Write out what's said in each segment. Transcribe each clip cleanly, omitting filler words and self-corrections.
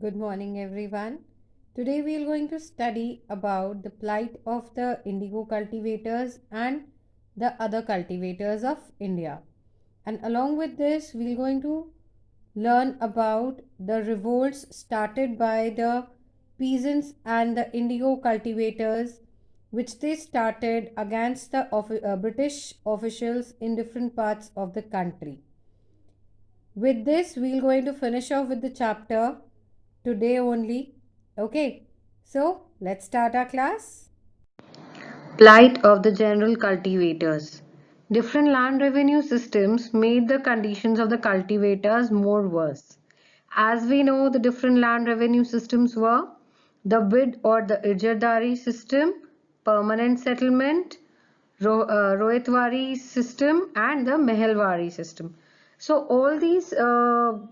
Good morning, everyone. Today we are going to study about the plight of the indigo cultivators and the other cultivators of India. And along with this, we are going to learn about the revolts started by the peasants and the indigo cultivators, which they started against the British officials in different parts of the country. With this, we're going to finish off with the chapter today only. Okay, so let's start our class. Plight of the general cultivators. Different land revenue systems made the conditions of the cultivators more worse. As we know, the different land revenue systems were the bid or the ijardari system, permanent settlement, Rohitwari system, and the Mehelwari system. So all these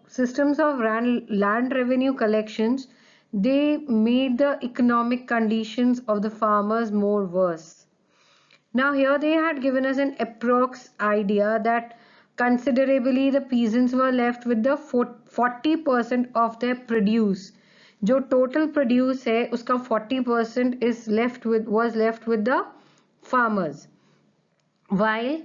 systems of land revenue collections, they made the economic conditions of the farmers more worse. Now here they had given us an approx idea that considerably the peasants were left with the 40% of their produce. जो total produce है उसका 40% was left with the farmers, while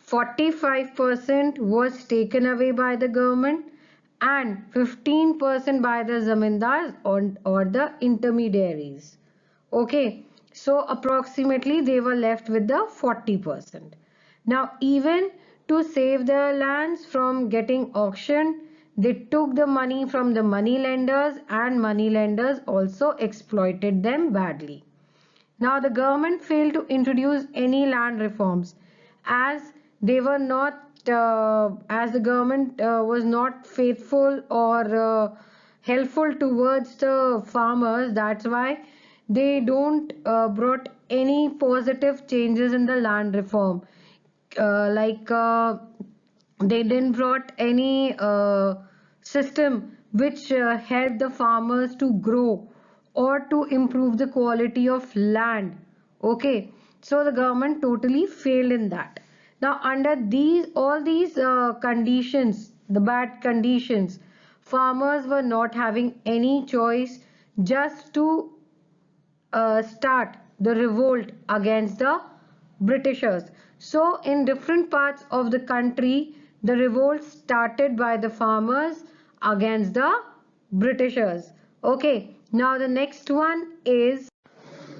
45% was taken away by the government and 15% by the zamindars or the intermediaries. Okay, so approximately they were left with the 40%. Now, even to save their lands from getting auctioned, they took the money from the money lenders, and money lenders also exploited them badly. Now, the government failed to introduce any land reforms as they were not, as the government was not faithful or helpful towards the farmers. That's why they don't brought any positive changes in the land reform. Like they didn't brought any system which helped the farmers to grow or to improve the quality of land. Okay, so the government totally failed in that. Now under these all these conditions, the bad conditions, farmers were not having any choice just to start the revolt against the Britishers. So, in different parts of the country, the revolt started by the farmers against the Britishers. Okay, now the next one is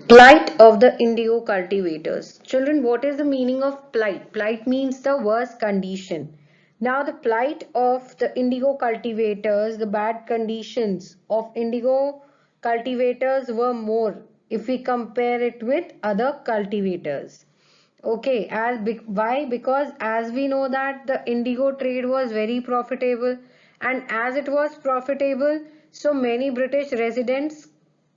plight of the indigo cultivators. Children, what is the meaning of plight? Plight means the worst condition. Now, the plight of the indigo cultivators, the bad conditions of indigo cultivators were more if we compare it with other cultivators. Okay, why? Because as we know that the indigo trade was very profitable, and as it was profitable, so many British residents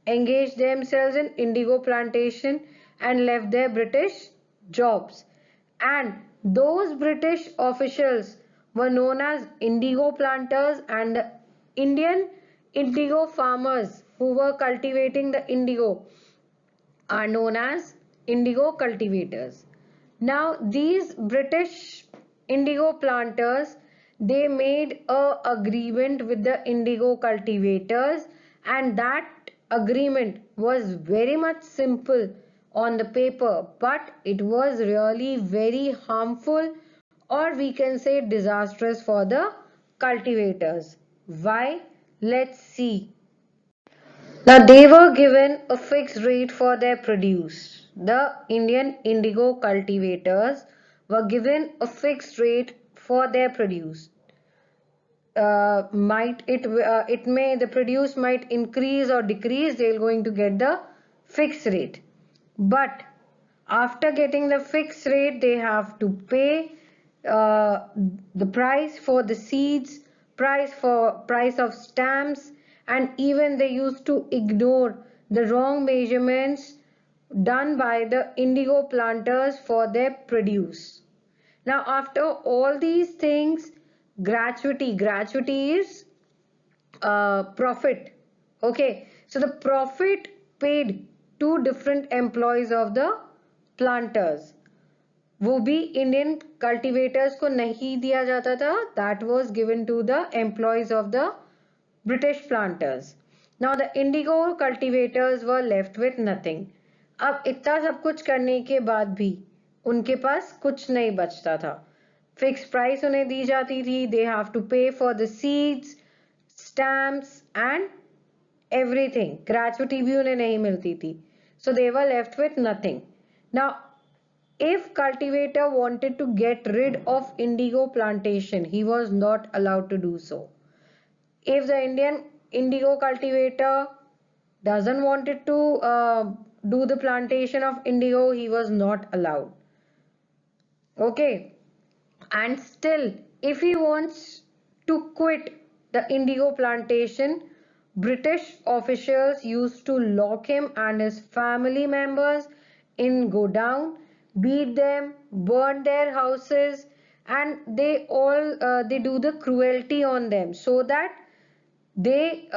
engaged themselves in indigo plantation and left their British jobs. And those British officials were known as indigo planters, and the Indian indigo farmers who were cultivating the indigo are known as indigo cultivators. Now these British indigo planters, they made a agreement with the indigo cultivators, and that agreement was very much simple on the paper, but it was really very harmful, or we can say disastrous for the cultivators. Why? Let's see. Now they were given a fixed rate for their produce. The Indian indigo cultivators were given a fixed rate for their produce. Might it may the produce might increase or decrease, they're going to get the fixed rate. But after getting the fixed rate, they have to pay the price for the seeds, price of stamps, and even they used to ignore the wrong measurements done by the indigo planters for their produce. Now, after all these things, gratuity is profit. Okay, so the profit paid to different employees of the planters, वो भी Indian cultivators को नहीं दिया जाता था, that was given to the employees of the British planters. Now the indigo cultivators were left with nothing. अब इतना सब कुछ करने के बाद भी उनके पास कुछ नहीं बचता था. फिक्स प्राइस उन्हें दी जाती थी. They have to pay for the seeds, stamps and everything. Gratuity भी उन्हें नहीं मिलती थी. So they were left with nothing. Now if cultivator wanted to get rid of indigo plantation, he was not allowed to do so. If the Indian indigo cultivator doesn't wanted to do the plantation of indigo, he was not allowed. Okay, and still if he wants to quit the indigo plantation, British officials used to lock him and his family members in godown, beat them, burn their houses, and they do the cruelty on them so that they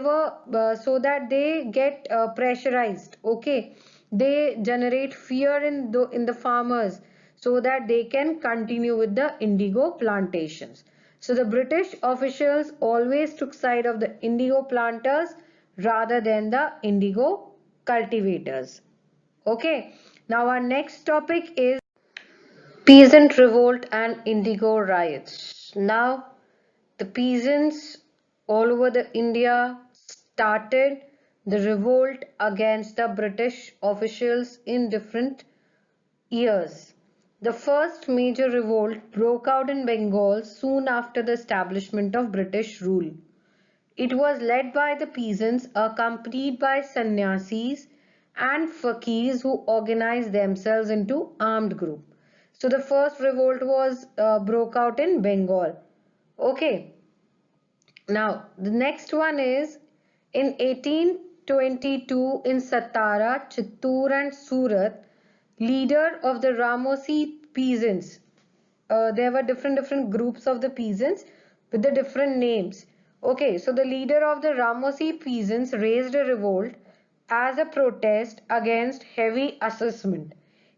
were so that they get pressurized. Okay, they generate fear in the farmers so that they can continue with the indigo plantations. So the British officials always took side of the indigo planters rather than the indigo cultivators. Okay, now our next topic is peasant revolt and indigo riots. Now the peasants all over the India started the revolt against the British officials in different years. The first major revolt broke out in Bengal soon after the establishment of British rule. It was led by the peasants accompanied by sannyasis and fakirs who organized themselves into armed group. So the first revolt was broke out in Bengal. Okay, now, the next one is in 1822 in Satara, Chittoor and Surat, leader of the Ramosi peasants. There were different groups of the peasants with the different names. Okay, so the leader of the Ramosi peasants raised a revolt as a protest against heavy assessment.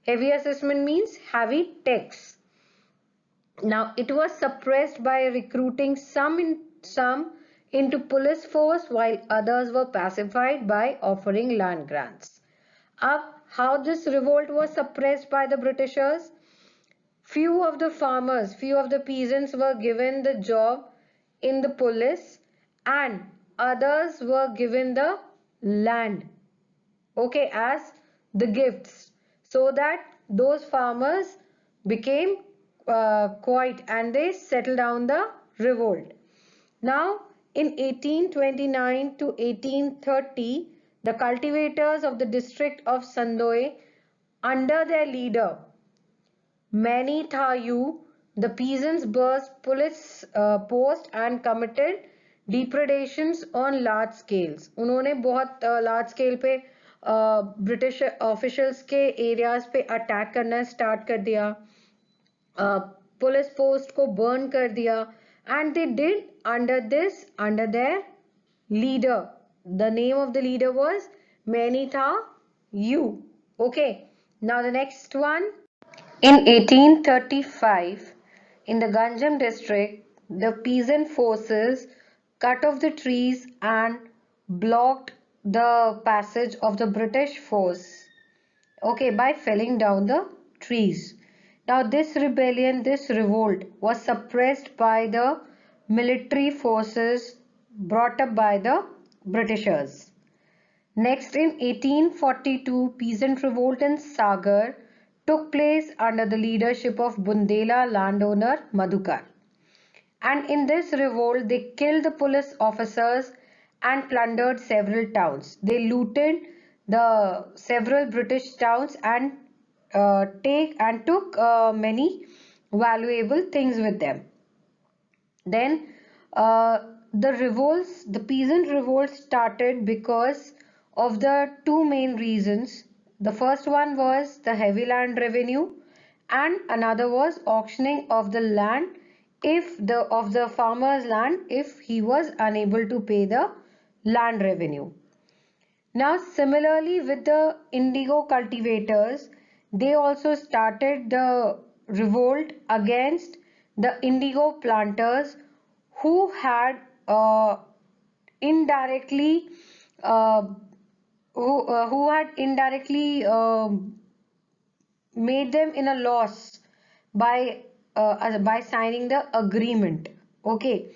Heavy assessment means heavy tax. Now it was suppressed by recruiting some into police force while others were pacified by offering land grants. How this revolt was suppressed by the Britishers? Few of the peasants were given the job in the police and others were given the land, okay, as the gifts, so that those farmers became quiet and they settled down the revolt. Now in 1829 to 1830, the cultivators of the district of Sandoy under their leader Many Thayu, the peasants burst police post and committed depredations on large scales. उन्होंने बहुत large scale पे British officials के areas पे attack करना start कर दिया, police post को burn कर दिया, and they did under their leader. The name of the leader was Manitha Yu. Okay, now the next one. In 1835, in the Ganjam district, the peasant forces cut off the trees and blocked the passage of the British force, okay, by felling down the trees. Now this rebellion, this revolt was suppressed by the military forces brought up by the Britishers. Next in 1842, peasant revolt in Sagar took place under the leadership of Bundela landowner Madhukar. And in this revolt, they killed the police officers and plundered several towns. They looted the several British towns and took many valuable things with them. Then the peasant revolt started because of the two main reasons. The first one was the heavy land revenue, and another was auctioning of the land of the farmer's land if he was unable to pay the land revenue. Now, similarly with the indigo cultivators, they also started the revolt against the indigo planters who had indirectly uh, who had indirectly made them in a loss by signing the agreement. Okay,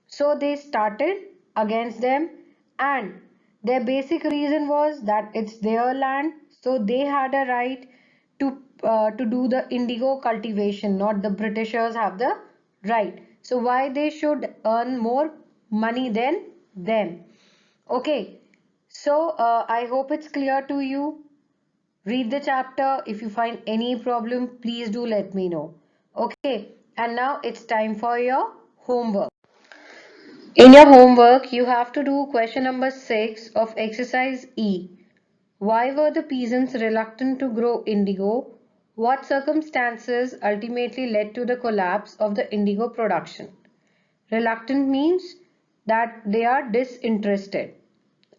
so they started against them, and their basic reason was that it's their land, so they had a right to do the indigo cultivation, not the Britishers have the right. So why they should earn more money than them? Okay, so I hope it's clear to you. Read the chapter. If you find any problem, please do let me know. Okay, and now it's time for your homework. In your homework, you have to do question number 6 of exercise E. Why were the peasants reluctant to grow indigo? What circumstances ultimately led to the collapse of the indigo production? Reluctant means that they are disinterested.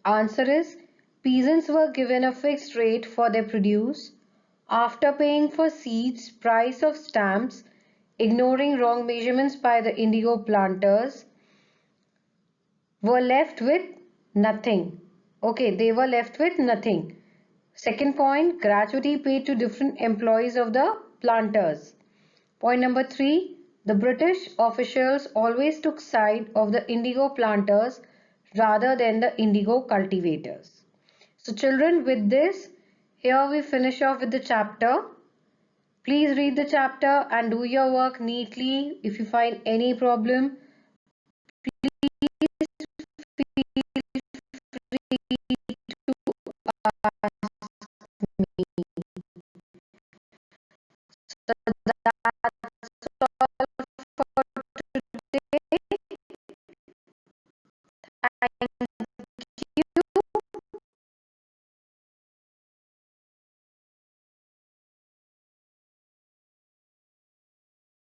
Answer is peasants were given a fixed rate for their produce. After paying for seeds, price of stamps, ignoring wrong measurements by the indigo planters, were left with nothing. Okay, they were left with nothing. Second point, gratuity paid to different employees of the planters. Point number 3, the British officials always took side of the indigo planters rather than the indigo cultivators. So children, with this, here we finish off with the chapter. Please read the chapter and do your work neatly. If you find any problem,